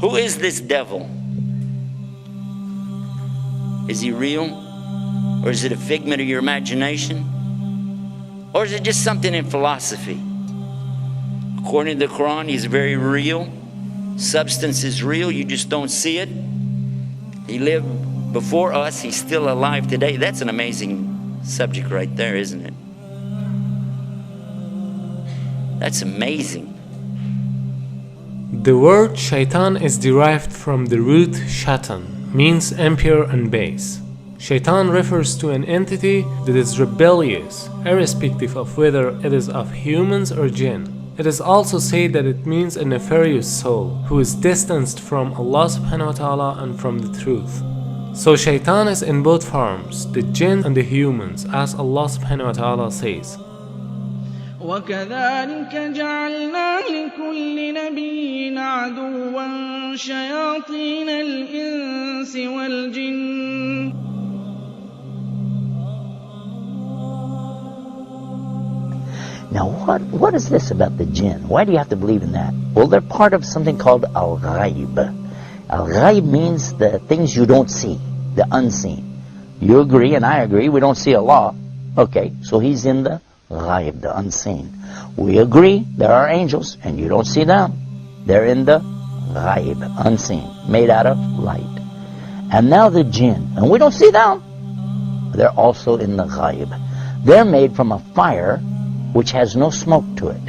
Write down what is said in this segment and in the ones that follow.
Who is this devil? Is he real? Or is it a figment of your imagination? Or is it just something in philosophy? According to the Quran, he's very real. Substance is real, you just don't see it. He lived before us, he's still alive today. That's an amazing subject right there, isn't it? That's amazing. The word shaitan is derived from the root shaitan, means impure and base. Shaitan refers to an entity that is rebellious, irrespective of whether it is of humans or jinn. It is also said that it means a nefarious soul who is distanced from Allah subhanahu wa ta'ala and from the truth. So shaitan is in both forms, the jinn and the humans, as Allah subhanahu wa ta'ala says. وَكَذَلِكَ جَعَلْنَا لِكُلِّ نَبِيٍّ عَدُوًّا شَيَاطِينَ الْإِنسِ وَالْجِنِّ. Now what is this about the jinn? Why do you have to believe in that? Well, they're part of something called al-ghaib. Al-ghaib means the things you don't see, the unseen. You agree and I agree, we don't see Allah. Okay, so he's in the ghaib, the unseen. We agree there are angels and you don't see them. They're in the ghaib, unseen, made out of light. And now the jinn, and we don't see them. They're also in the ghaib. They're made from a fire which has no smoke to it.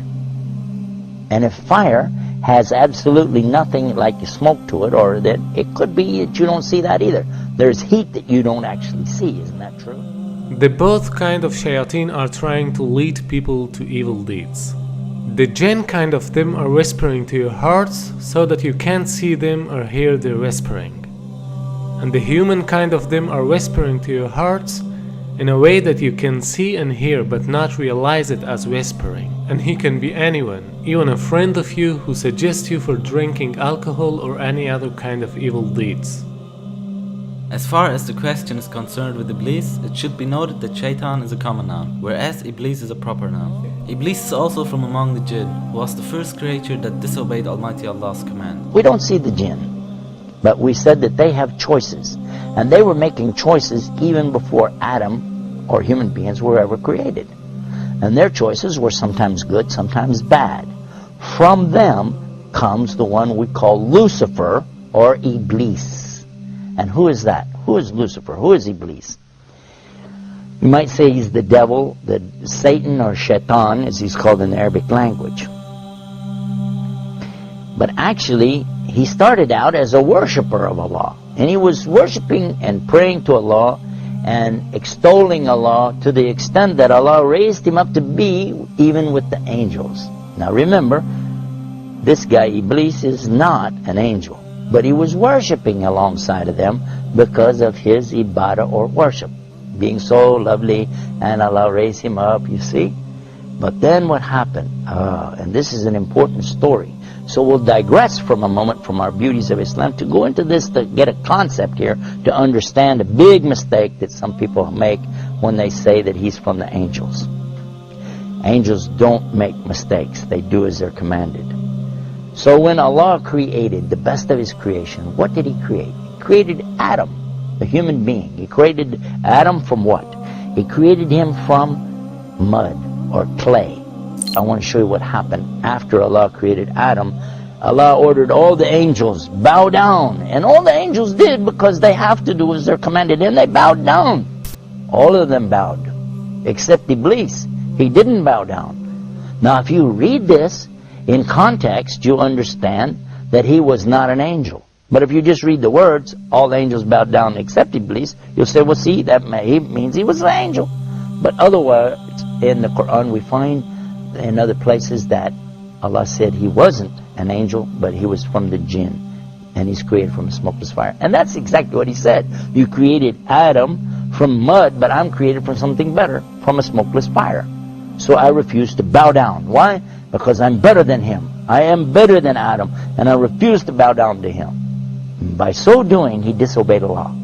And if fire has absolutely nothing like smoke to it, or that it could be that you don't see that either. There's heat that you don't actually see, isn't that true? The both kind of shayateen are trying to lead people to evil deeds. The jinn kind of them are whispering to your hearts so that you can't see them or hear their whispering. And the human kind of them are whispering to your hearts in a way that you can see and hear but not realize it as whispering. And he can be anyone, even a friend of you who suggests you for drinking alcohol or any other kind of evil deeds. As far as the question is concerned with Iblis, it should be noted that Shaitan is a common noun, whereas Iblis is a proper noun. Iblis is also from among the jinn, who was the first creature that disobeyed Almighty Allah's command. We don't see the jinn, but we said that they have choices. And they were making choices even before Adam or human beings were ever created. And their choices were sometimes good, sometimes bad. From them comes the one we call Lucifer or Iblis. And who is that? Who is Lucifer? Who is Iblis? You might say he's the devil, the Satan or Shaitan as he's called in the Arabic language. But actually he started out as a worshipper of Allah. And he was worshiping and praying to Allah and extolling Allah to the extent that Allah raised him up to be even with the angels. Now remember, this guy Iblis is not an angel, but he was worshiping alongside of them because of his ibadah or worship, being so lovely, and Allah raised him up, you see. But then what happened? And this is an important story. So we'll digress from a moment from our beauties of Islam to go into this to get a concept here to understand a big mistake that some people make when they say that he's from the angels. Angels don't make mistakes. They do as they're commanded. So when Allah created the best of His creation, what did He create? He created Adam, a human being. He created Adam from what? He created him from mud or clay. I want to show you what happened after Allah created Adam. Allah ordered all the angels, bow down. And all the angels did because they have to do as they're commanded. And they bowed down. All of them bowed. Except Iblis. He didn't bow down. Now if you read this in context, you understand that he was not an angel. But if you just read the words, all the angels bowed down except Iblis, you'll say, well see, that means he was an angel. But otherwise, in the Quran we find in other places that Allah said he wasn't an angel, but he was from the jinn, and he's created from a smokeless fire. And that's exactly what he said. You created Adam from mud, but I'm created from something better, from a smokeless fire. So I refuse to bow down. Why? Because I'm better than him. I am better than Adam, and I refuse to bow down to him. And by so doing, he disobeyed Allah.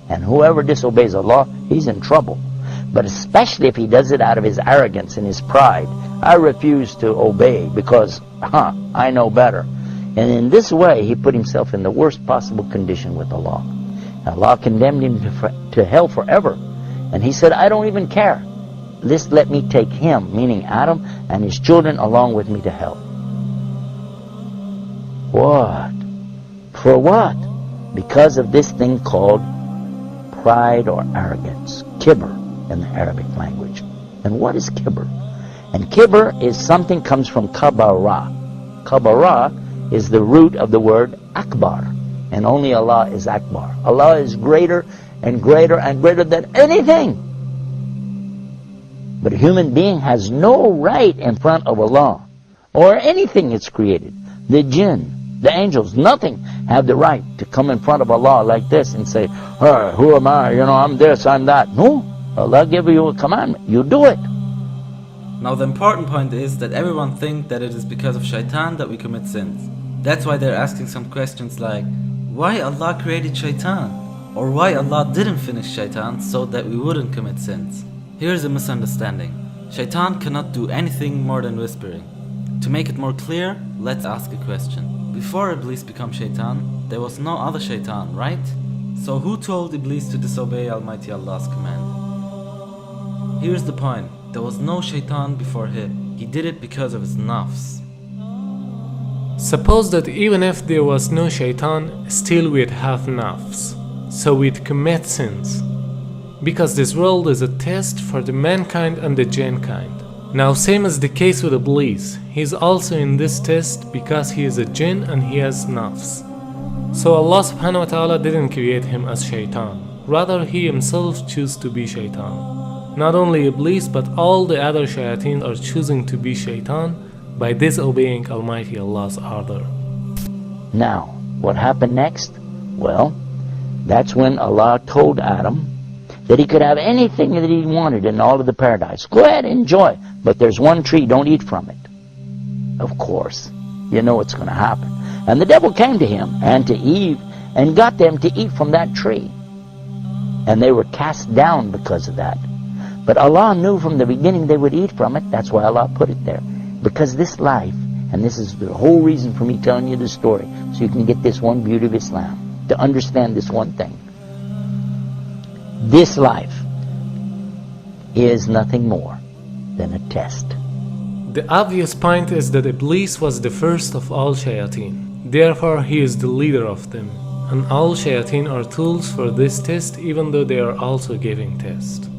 And whoever disobeys Allah, he's in trouble. But especially if he does it out of his arrogance and his pride. I refuse to obey because I know better. And in this way, he put himself in the worst possible condition with Allah. Allah condemned him to hell forever. And he said, I don't even care. Just let me take him, meaning Adam, and his children along with me to hell. What? For what? Because of this thing called pride or arrogance. Kibr in the Arabic language. And what is kibr? And kibr is something comes from kabara. Kabara is the root of the word akbar. And only Allah is akbar. Allah is greater and greater and greater than anything. But a human being has no right in front of Allah or anything it's created. The jinn, the angels, nothing have the right to come in front of Allah like this and say, hey, who am I? You know, I'm this, I'm that. No, Allah gave you a commandment. You do it. Now the important point is that everyone thinks that it is because of shaitan that we commit sins. That's why they're asking some questions like, why Allah created shaitan? Or why Allah didn't finish shaitan so that we wouldn't commit sins? Here's a misunderstanding. Shaitan cannot do anything more than whispering. To make it more clear, let's ask a question. Before Iblis became shaitan, there was no other shaitan, right? So who told Iblis to disobey Almighty Allah's command? Here's the point. There was no shaitan before him. He did it because of his nafs. Suppose that even if there was no shaitan, still we'd have nafs. So we'd commit sins. Because this world is a test for the mankind and the jinn kind. Now same as the case with Iblis, he's also in this test because he is a jinn and he has nafs. So Allah subhanahu wa ta'ala didn't create him as shaitan, rather he himself chose to be shaitan. Not only Iblis but all the other shayateen are choosing to be shaitan by disobeying Almighty Allah's order. Now, what happened next? Well, that's when Allah told Adam that he could have anything that he wanted in all of the paradise. Go ahead, enjoy. But there's one tree, don't eat from it. Of course, you know what's going to happen. And the devil came to him and to Eve and got them to eat from that tree. And they were cast down because of that. But Allah knew from the beginning they would eat from it. That's why Allah put it there. Because this life, and this is the whole reason for me telling you this story, so you can get this one beauty of Islam, to understand this one thing. This life is nothing more than a test. The obvious point is that Iblis was the first of all shayateen. Therefore, he is the leader of them. And all shayateen are tools for this test, even though they are also giving test.